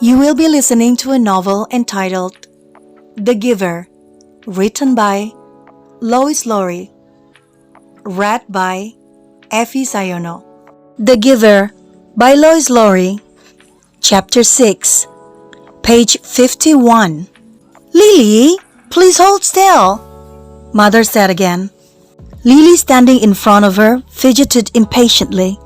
You will be listening to a novel entitled The Giver, written by Lois Lowry, read by Evi Sayono. The Giver by Lois Lowry, Chapter 6, page 51. Lily, please hold still, Mother said again. Lily, standing in front of her, fidgeted impatiently.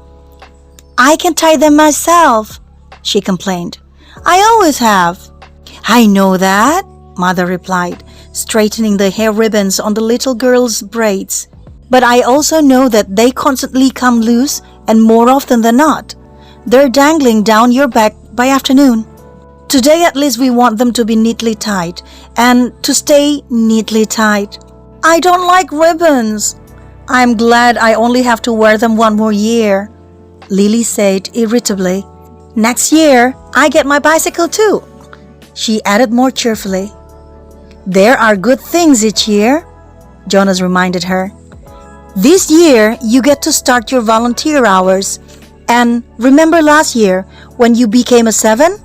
I can tie them myself, she complained. I always have. I know that, Mother replied, straightening the hair ribbons on the little girl's braids. But I also know that they constantly come loose, and more often than not, they're dangling down your back by afternoon. Today at least we want them to be neatly tied, and to stay neatly tied. I don't like ribbons. I'm glad I only have to wear them one more year, Lily said irritably. Next year, I get my bicycle too, she added more cheerfully. There are good things each year, Jonas reminded her. This year, you get to start your volunteer hours. And remember last year, when you became a 7?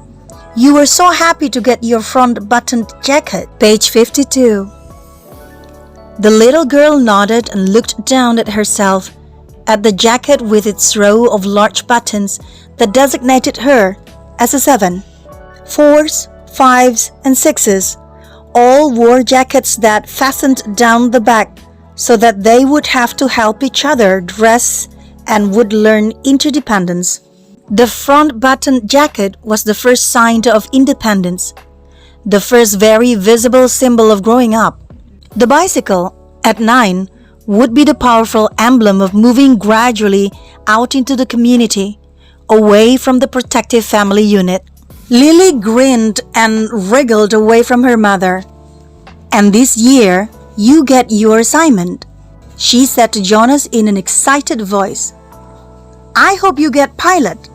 You were so happy to get your front buttoned jacket. Page 52. The little girl nodded and looked down at herself, at the jacket with its row of large buttons that designated her as a 7. 4s, 5s, and 6s all wore jackets that fastened down the back so that they would have to help each other dress and would learn interdependence. The front button jacket was the first sign of independence, the first very visible symbol of growing up. The bicycle, at 9, would be the powerful emblem of moving gradually out into the community, away from the protective family unit. Lily grinned and wriggled away from her mother. And this year, you get your assignment, she said to Jonas in an excited voice. I hope you get pilot,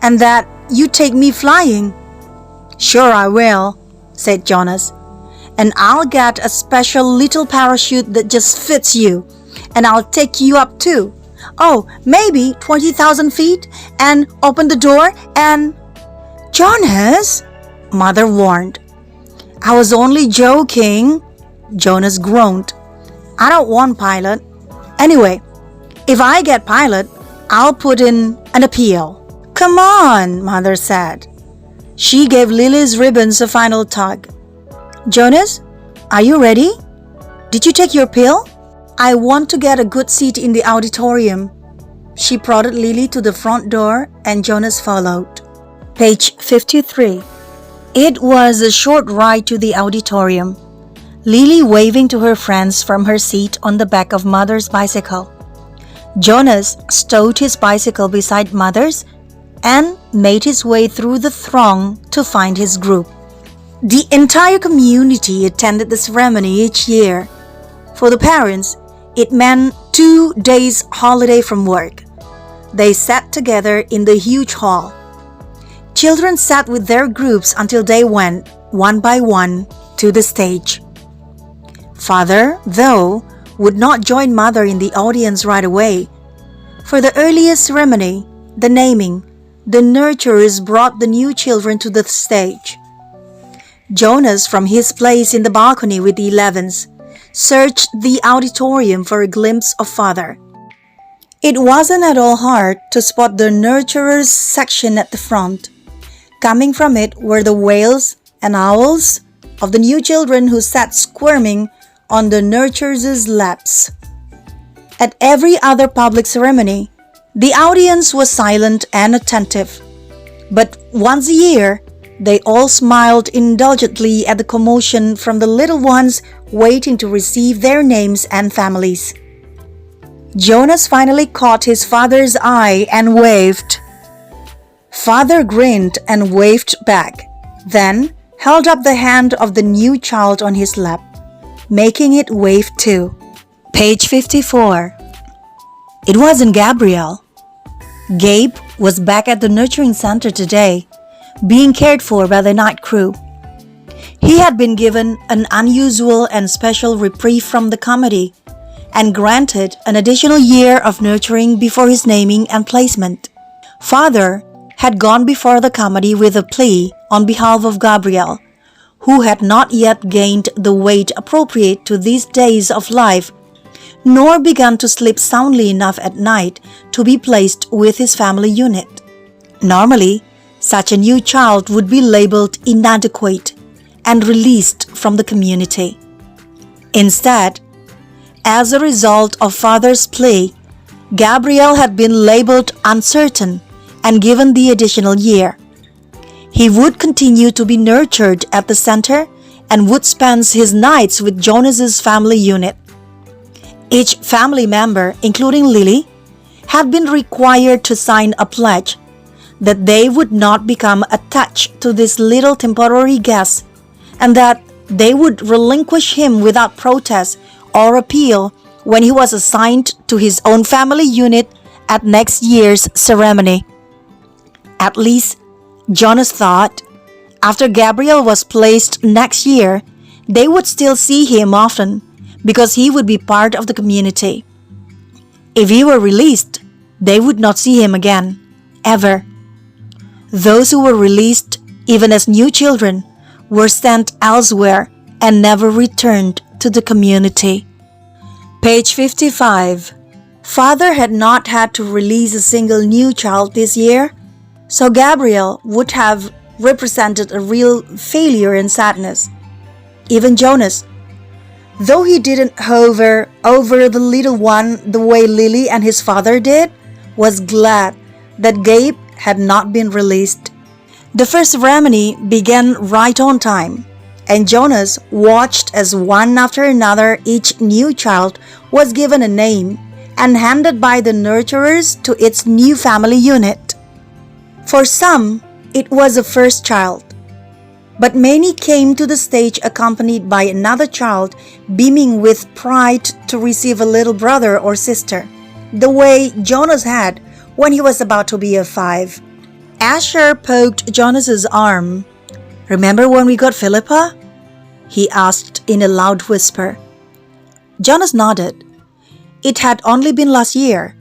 and that you take me flying. Sure I will, said Jonas. And I'll get a special little parachute that just fits you, and I'll take you up too. Oh, maybe 20,000 feet, and open the door and... Jonas, Mother warned. I was only joking, Jonas groaned. I don't want pilot. Anyway, if I get pilot, I'll put in an appeal. Come on, Mother said. She gave Lily's ribbons a final tug. Jonas, are you ready? Did you take your pill? I want to get a good seat in the auditorium. She prodded Lily to the front door and Jonas followed. Page 53. It was a short ride to the auditorium, Lily waving to her friends from her seat on the back of Mother's bicycle. Jonas stowed his bicycle beside Mother's and made his way through the throng to find his group. The entire community attended the ceremony each year. For the parents, it meant 2 days holiday from work. They sat together in the huge hall. Children sat with their groups until they went, one by one, to the stage. Father, though, would not join Mother in the audience right away. For the earliest ceremony, the naming, the nurturers brought the new children to the stage. Jonas, from his place in the balcony with the 11s, searched the auditorium for a glimpse of Father. It wasn't at all hard to spot the nurturers section at the front. Coming from it were the wails and howls of the new children who sat squirming on the nurturers' laps. At every other public ceremony, the audience was silent and attentive. But once a year, they all smiled indulgently at the commotion from the little ones waiting to receive their names and families. Jonas finally caught his father's eye and waved. Father grinned and waved back, then held up the hand of the new child on his lap, making it wave too. Page 54. It wasn't Gabriel. Gabe was back at the nurturing center today, being cared for by the night crew. He had been given an unusual and special reprieve from the committee and granted an additional year of nurturing before his naming and placement. Father had gone before the committee with a plea on behalf of Gabriel, who had not yet gained the weight appropriate to these days of life, nor begun to sleep soundly enough at night to be placed with his family unit. Normally, such a new child would be labeled inadequate and released from the community. Instead, as a result of father's plea, Gabriel had been labeled uncertain and given the additional year. He would continue to be nurtured at the center and would spend his nights with Jonas's family unit. Each family member, including Lily, had been required to sign a pledge that they would not become attached to this little temporary guest and that they would relinquish him without protest or appeal when he was assigned to his own family unit at next year's ceremony. At least, Jonas thought, after Gabriel was placed next year, they would still see him often because he would be part of the community. If he were released, they would not see him again, ever. Those who were released, even as new children, were sent elsewhere and never returned to the community. Page 55. Father had not had to release a single new child this year, so Gabriel would have represented a real failure and sadness. Even Jonas, though he didn't hover over the little one the way Lily and his father did, was glad that Gabe had not been released. The first ceremony began right on time, and Jonas watched as one after another each new child was given a name and handed by the nurturers to its new family unit. For some, it was a first child, but many came to the stage accompanied by another child beaming with pride to receive a little brother or sister, the way Jonas had when he was about to be 5. Asher poked Jonas's arm. "Remember when we got Philippa?" he asked in a loud whisper. Jonas nodded. It had only been last year.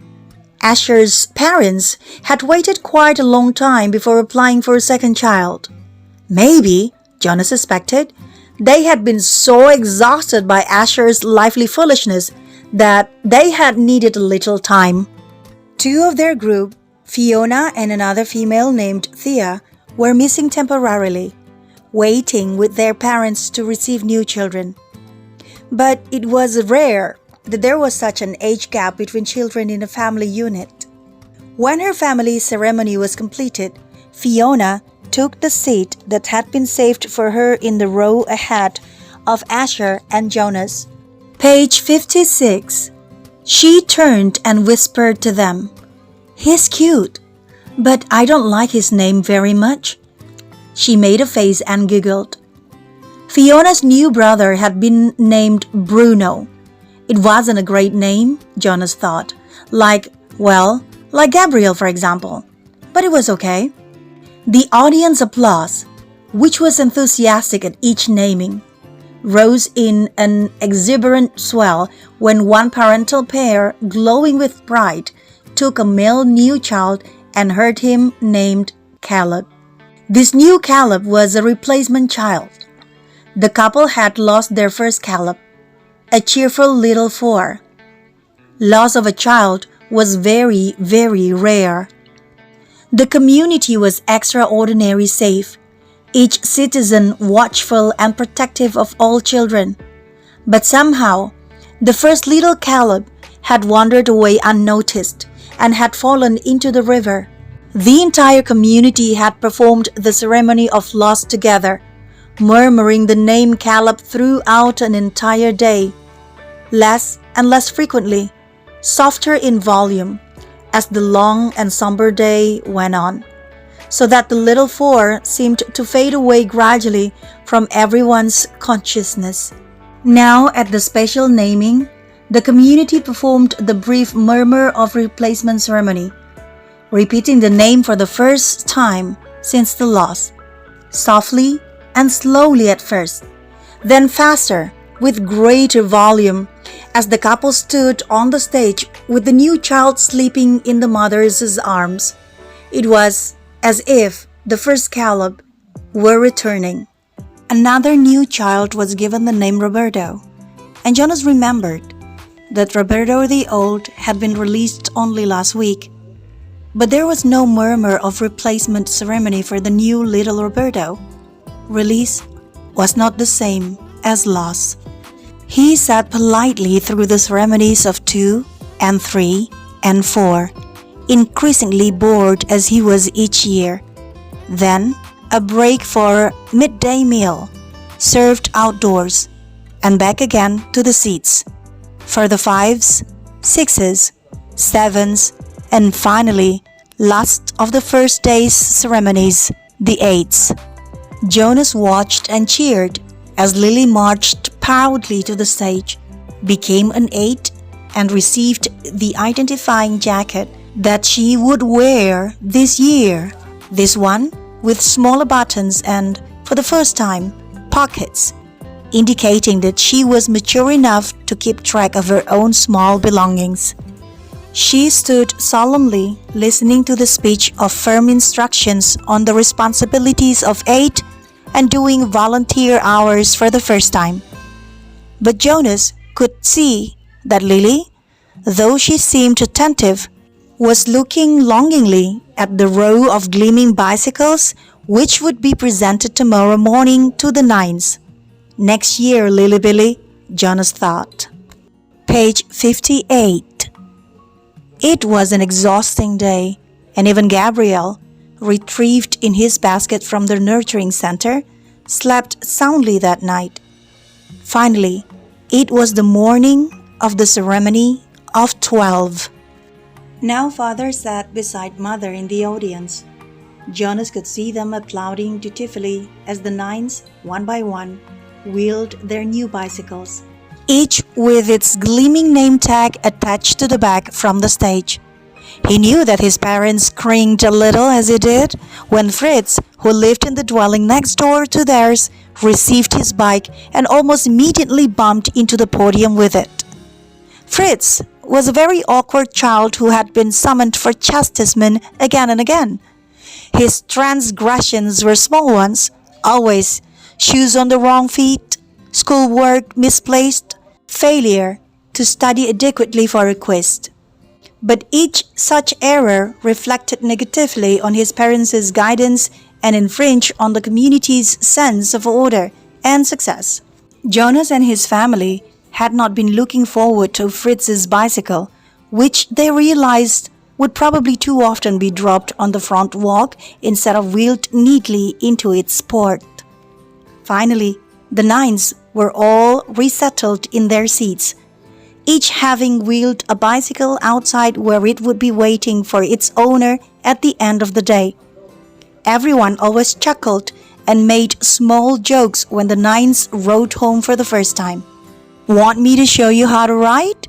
Asher's parents had waited quite a long time before applying for a second child. Maybe, Jonas suspected, they had been so exhausted by Asher's lively foolishness that they had needed a little time. 2 of their group, Fiona and another female named Thea, were missing temporarily, waiting with their parents to receive new children. But it was rare that there was such an age gap between children in a family unit. When her family ceremony was completed, Fiona took the seat that had been saved for her in the row ahead of Asher and Jonas. Page 56. She turned and whispered to them, "He's cute, but I don't like his name very much." She made a face and giggled. Fiona's new brother had been named Bruno. It wasn't a great name, Jonas thought, like Gabriel, for example, but it was okay. The audience applause, which was enthusiastic at each naming, rose in an exuberant swell when one parental pair, glowing with pride, took a male new child and heard him named Caleb. This new Caleb was a replacement child. The couple had lost their first Caleb, a cheerful little 4. Loss of a child was very, very rare. The community was extraordinarily safe, each citizen watchful and protective of all children. But somehow, the first little Caleb had wandered away unnoticed and had fallen into the river. The entire community had performed the ceremony of loss together, murmuring the name Caleb throughout an entire day, less and less frequently, softer in volume, as the long and somber day went on, so that the little 4 seemed to fade away gradually from everyone's consciousness. Now, at the special naming, the community performed the brief murmur of replacement ceremony, repeating the name for the first time since the loss, softly and slowly at first, then faster, with greater volume, as the couple stood on the stage with the new child sleeping in the mother's arms. It was as if the first Caleb were returning. Another new child was given the name Roberto, and Jonas remembered that Roberto the Old had been released only last week. But there was no murmur of replacement ceremony for the new little Roberto. Release was not the same as loss. He sat politely through the ceremonies of 2 and 3 and 4, increasingly bored as he was each year. Then a break for midday meal, served outdoors, and back again to the seats. For the 5s, 6s, 7s, and finally, last of the first day's ceremonies, the 8s. Jonas watched and cheered as Lily marched proudly to the stage, became an 8, and received the identifying jacket that she would wear this year. This one with smaller buttons and, for the first time, pockets, indicating that she was mature enough to keep track of her own small belongings. She stood solemnly listening to the speech of firm instructions on the responsibilities of 8 and doing volunteer hours for the first time. But Jonas could see that Lily, though she seemed attentive, was looking longingly at the row of gleaming bicycles which would be presented tomorrow morning to the 9s. Next year, Lily Billy, Jonas thought. Page 58. It was an exhausting day, and even Gabriel, retrieved in his basket from the nurturing center, slept soundly that night. Finally, it was the morning of the ceremony of 12. Now father sat beside mother in the audience. Jonas could see them applauding dutifully as the 9s, one by one, wheeled their new bicycles, each with its gleaming name tag attached to the back from the stage. He knew that his parents cringed a little as he did when Fritz, who lived in the dwelling next door to theirs, received his bike and almost immediately bumped into the podium with it. Fritz was a very awkward child who had been summoned for chastisement again and again. His transgressions were small ones, always shoes on the wrong feet, schoolwork misplaced, failure to study adequately for a quiz. But each such error reflected negatively on his parents' guidance and infringed on the community's sense of order and success. Jonas and his family had not been looking forward to Fritz's bicycle, which they realized would probably too often be dropped on the front walk instead of wheeled neatly into its port. Finally, the 9s were all resettled in their seats, each having wheeled a bicycle outside where it would be waiting for its owner at the end of the day. Everyone always chuckled and made small jokes when the 9s rode home for the first time. "Want me to show you how to ride?"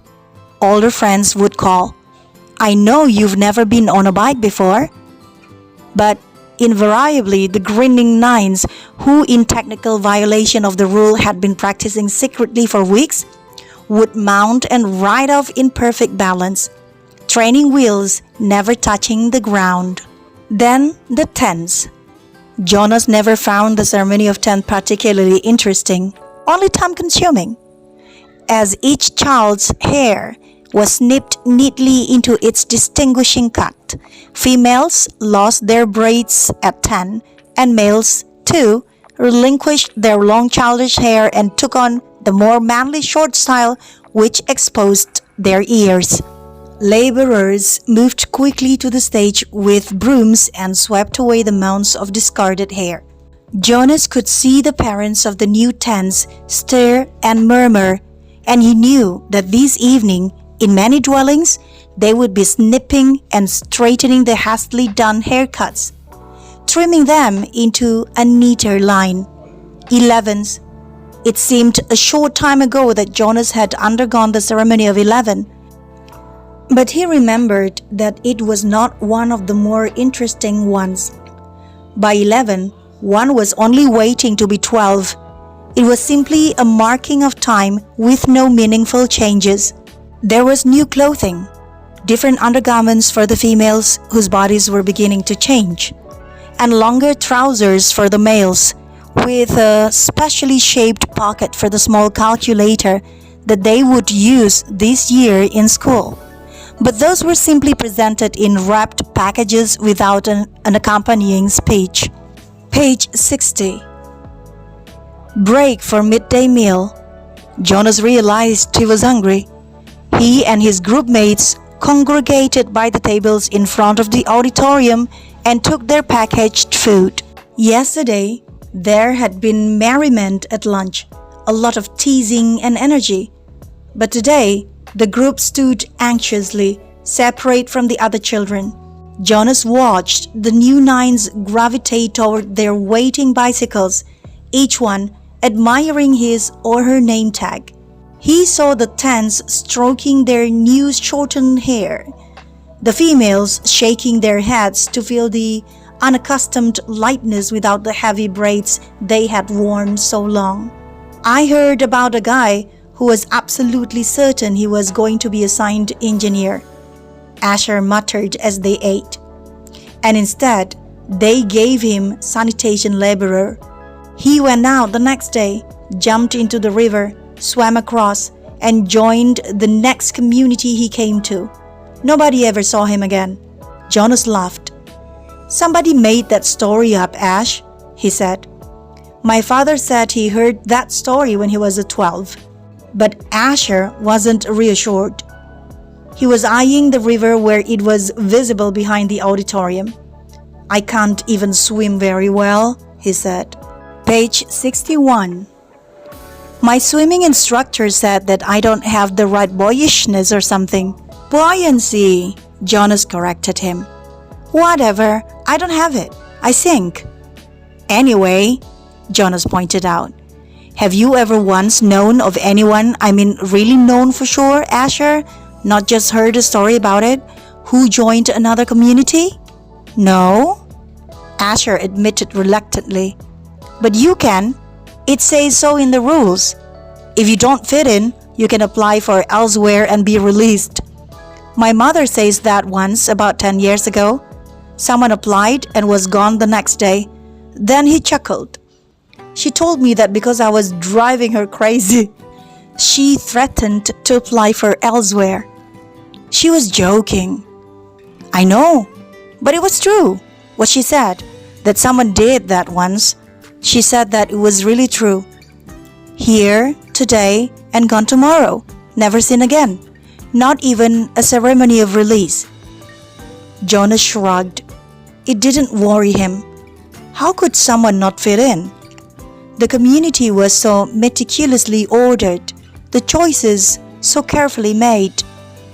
older friends would call. "I know you've never been on a bike before." But invariably, the grinning 9s, who in technical violation of the rule had been practicing secretly for weeks, would mount and ride off in perfect balance, training wheels never touching the ground. Then the 10s. Jonas never found the ceremony of 10 particularly interesting, only time-consuming, as each child's hair was snipped neatly into its distinguishing cut. Females lost their braids at 10, and males, too, relinquished their long childish hair and took on the more manly short style which exposed their ears. Laborers moved quickly to the stage with brooms and swept away the mounds of discarded hair. Jonas could see the parents of the new 10s stare and murmur, and he knew that this evening, in many dwellings, they would be snipping and straightening the hastily done haircuts, trimming them into a neater line. 11s. It seemed a short time ago that Jonas had undergone the ceremony of 11. But he remembered that it was not one of the more interesting ones. By 11, one was only waiting to be 12. It was simply a marking of time with no meaningful changes. There was new clothing, different undergarments for the females whose bodies were beginning to change. and longer trousers for the males, with a specially shaped pocket for the small calculator that they would use this year in school. But those were simply presented in wrapped packages without an accompanying speech. Page 60. Break for midday meal. Jonas realized he was hungry. He and his group mates congregated by the tables in front of the auditorium and took their packaged food. Yesterday, there had been merriment at lunch, a lot of teasing and energy. But today, the group stood anxiously, separate from the other children. Jonas watched the new nines gravitate toward their waiting bicycles, each one admiring his or her name tag. He saw the tens stroking their new shortened hair, the females shaking their heads to feel the unaccustomed lightness without the heavy braids they had worn so long. I heard about a guy who was absolutely certain he was going to be assigned engineer, Asher muttered as they ate. And instead, they gave him sanitation laborer. He went out the next day, jumped into the river, swam across, and joined the next community he came to. Nobody ever saw him again. Jonas laughed. Somebody made that story up, Ash, he said. My father said he heard that story when he was 12. But Asher wasn't reassured. He was eyeing the river where it was visible behind the auditorium. I can't even swim very well, he said. Page 61. My swimming instructor said that I don't have the right boyishness or something. Buoyancy, Jonas corrected him. Whatever, I don't have it. I sink. Anyway, Jonas pointed out, have you ever once known of anyone, really known for sure, Asher, not just heard a story about it, who joined another community? No, Asher admitted reluctantly. But you can. It says so in the rules. If you don't fit in, you can apply for elsewhere and be released. My mother says that once, about 10 years ago. Someone applied and was gone the next day. Then he chuckled. She told me that because I was driving her crazy. She threatened to apply for elsewhere. She was joking. I know, but it was true. What she said, that someone did that once. She said that it was really true. Here, today, and gone tomorrow. Never seen again. Not even a ceremony of release. Jonas shrugged. It didn't worry him. How could someone not fit in? The community was so meticulously ordered, the choices so carefully made.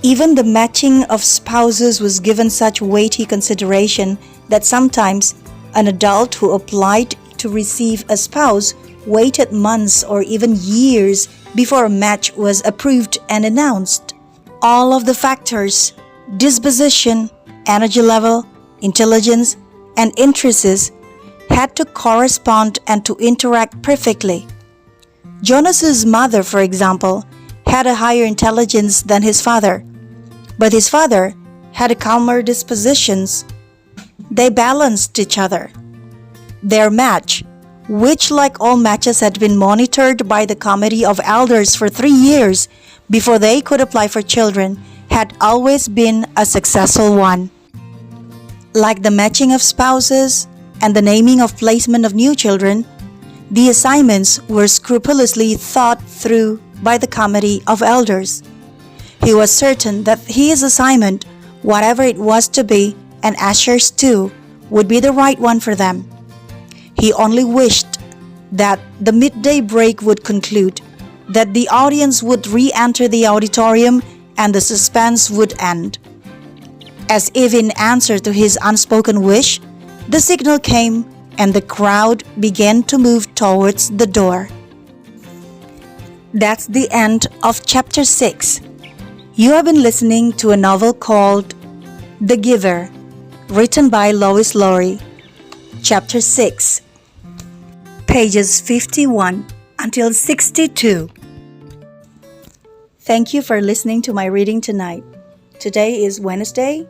Even the matching of spouses was given such weighty consideration that sometimes an adult who applied to receive a spouse waited months or even years before a match was approved and announced. All of the factors, disposition, energy level, intelligence, and interests had to correspond and to interact perfectly. Jonas's mother, for example, had a higher intelligence than his father, but his father had a calmer dispositions. They balanced each other. Their match, which like all matches had been monitored by the committee of elders for 3 years before they could apply for children, had always been a successful one. Like the matching of spouses and the naming of placement of new children, the assignments were scrupulously thought through by the committee of elders. He was certain that his assignment, whatever it was to be, and Asher's too, would be the right one for them. He only wished that the midday break would conclude, that the audience would re-enter the auditorium, and the suspense would end. As if in answer to his unspoken wish, the signal came and the crowd began to move towards the door. That's the end of Chapter 6. You have been listening to a novel called The Giver, written by Lois Lowry. Chapter 6, pages 51 until 62. Thank you for listening to my reading tonight. Today is Wednesday,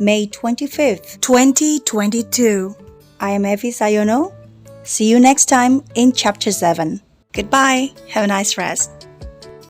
May 25th, 2022. I am Evi Sayono. See you next time in Chapter 7. Goodbye. Have a nice rest.